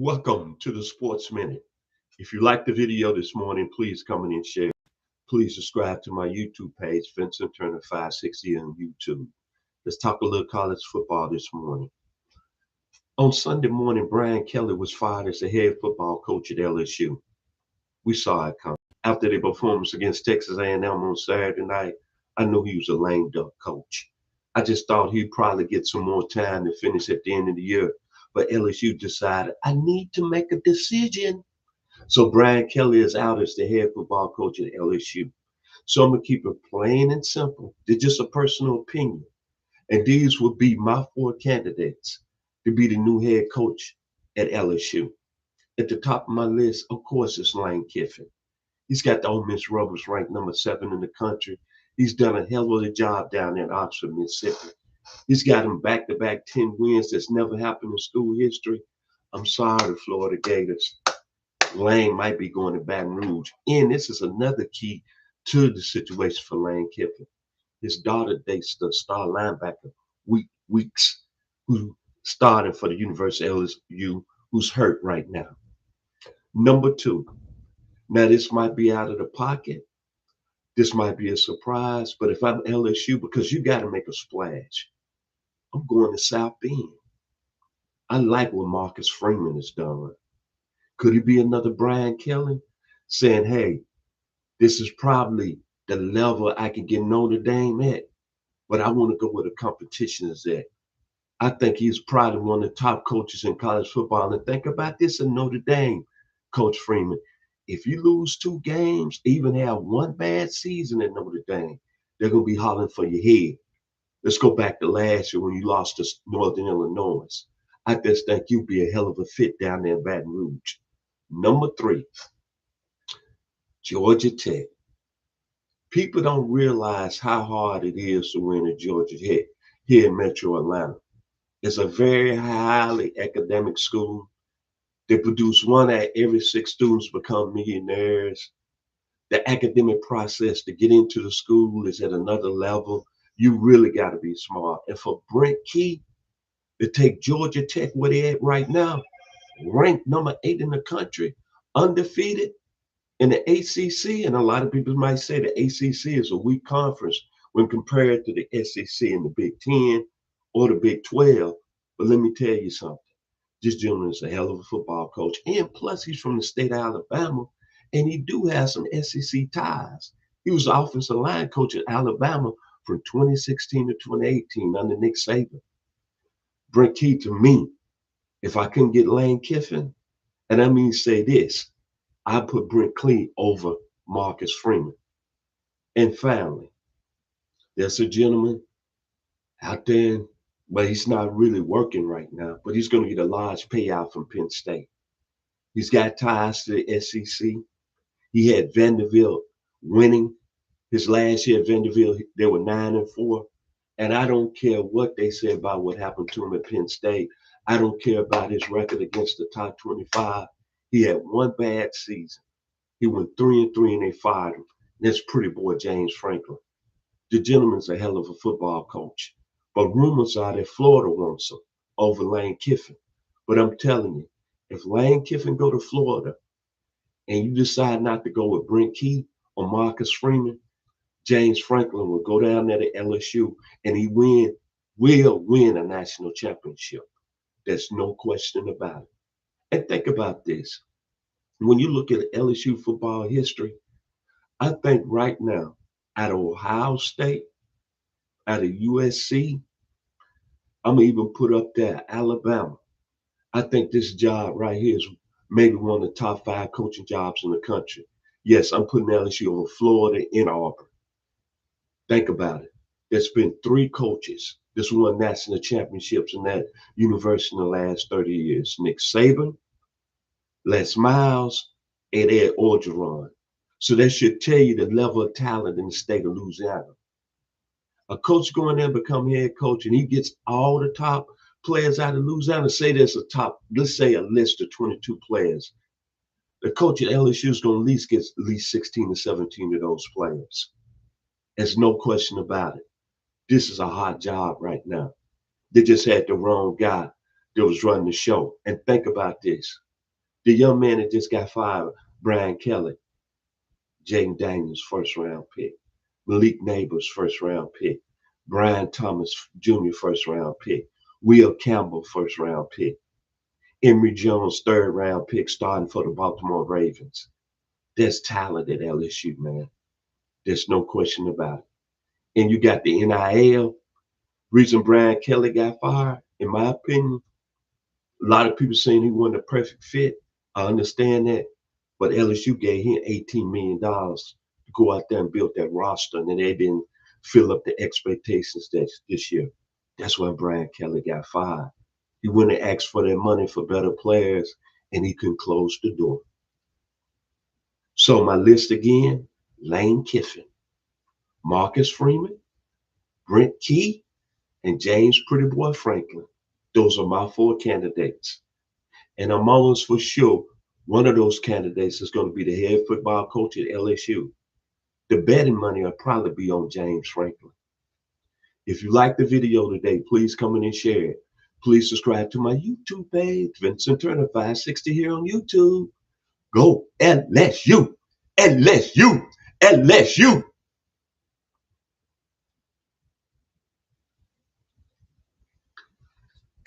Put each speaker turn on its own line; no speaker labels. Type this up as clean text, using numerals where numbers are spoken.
Welcome to the Sports Minute. If you liked the video this morning, please comment and share. Please subscribe to my YouTube page, Vincent Turner 560 on YouTube. Let's talk a little college football this morning. On Sunday morning, Brian Kelly was fired as the head football coach at LSU. We saw it coming. After their performance against Texas A&M on Saturday night, I knew he was a lame duck coach. I just thought he'd probably get some more time to finish at the end of the year. But LSU decided, I need to make a decision. So Brian Kelly is out as the head football coach at LSU. So I'm going to keep it plain and simple. They're just a personal opinion. And these will be my four candidates to be the new head coach at LSU. At the top of my list, of course, is Lane Kiffin. He's got the Ole Miss Rebels ranked number 7 in the country. He's done a hell of a job down in Oxford, Mississippi. He's got them back-to-back 10 wins that's never happened in school history. I'm sorry, Florida Gators. Lane might be going to Baton Rouge. And this is another key to the situation for Lane Kiffin. His daughter dates the star linebacker, Weeks, who started for the University of LSU, who's hurt right now. Number 2. Now, this might be out of the pocket. This might be a surprise. But if I'm LSU, because you got to make a splash, I'm going to South Bend. I like what Marcus Freeman has done. Could he be another Brian Kelly saying, hey, this is probably the level I can get Notre Dame at, but I want to go where the competition is at. I think he's probably one of the top coaches in college football. And think about this in Notre Dame, Coach Freeman. If you lose 2 games, even have one bad season at Notre Dame, they're going to be hollering for your head. Let's go back to last year when you lost to Northern Illinois. I just think you'd be a hell of a fit down there in Baton Rouge. Number 3, Georgia Tech. People don't realize how hard it is to win at Georgia Tech here in Metro Atlanta. It's a very highly academic school. They produce 1 out of every 6 students become millionaires. The academic process to get into the school is at another level. You really got to be smart. And for Brent Key to take Georgia Tech where they're at right now, ranked number 8 in the country, undefeated in the ACC, and a lot of people might say the ACC is a weak conference when compared to the SEC and the Big 10 or the Big 12. But let me tell you something. This gentleman is a hell of a football coach. And plus, he's from the state of Alabama, and he do have some SEC ties. He was the offensive line coach at Alabama from 2016 to 2018 under Nick Saban. Brent Key, to me, if I couldn't get Lane Kiffin, and I mean say this, I put Brent Key over Marcus Freeman. And finally, there's a gentleman out there, but he's not really working right now, but he's going to get a large payout from Penn State. He's got ties to the SEC. He had Vanderbilt winning his last year at Vanderbilt. They were 9-4. And I don't care what they say about what happened to him at Penn State. I don't care about his record against the top 25. He had 1 bad season. He went 3-3 and they fired him. That's pretty boy James Franklin. The gentleman's a hell of a football coach. But rumors are that Florida wants him over Lane Kiffin. But I'm telling you, if Lane Kiffin go to Florida and you decide not to go with Brent Key or Marcus Freeman, James Franklin will go down there to LSU and he will win a national championship. There's no question about it. And think about this. When you look at LSU football history, I think right now, out of Ohio State, out of USC, I'm going to even put up there Alabama. I think this job right here is maybe one of the top 5 coaching jobs in the country. Yes, I'm putting LSU over Florida and Auburn. Think about it. There's been 3 coaches that's won national championships in that university in the last 30 years. Nick Saban, Les Miles, and Ed Orgeron. So that should tell you the level of talent in the state of Louisiana. A coach going there and become head coach, and he gets all the top players out of Louisiana. Say there's a top, let's say a list of 22 players. The coach at LSU is going to at least get at least 16 to 17 of those players. There's no question about it. This is a hot job right now. They just had the wrong guy that was running the show. And think about this. The young man that just got fired, Brian Kelly, Jaden Daniels, first round pick. Malik Neighbors, first round pick. Brian Thomas Jr., first round pick. Will Campbell, first round pick. Emory Jones, third round pick, starting for the Baltimore Ravens. There's talent at LSU, man. There's no question about it. And you got the NIL. Reason Brian Kelly got fired, in my opinion, a lot of people saying he wasn't a perfect fit. I understand that. But LSU gave him $18 million to go out there and build that roster, and then they didn't fill up the expectations this year. That's when Brian Kelly got fired. He went and asked for their money for better players, and he couldn't close the door. So my list again: Lane Kiffin, Marcus Freeman, Brent Key, and James Pretty Boy Franklin. Those are my four candidates. And I'm almost for sure one of those candidates is going to be the head football coach at LSU. The betting money will probably be on James Franklin. If you like the video today, please come in and share it. Please subscribe to my YouTube page, Vincent Turner 560 here on YouTube. Go LSU, LSU, LSU.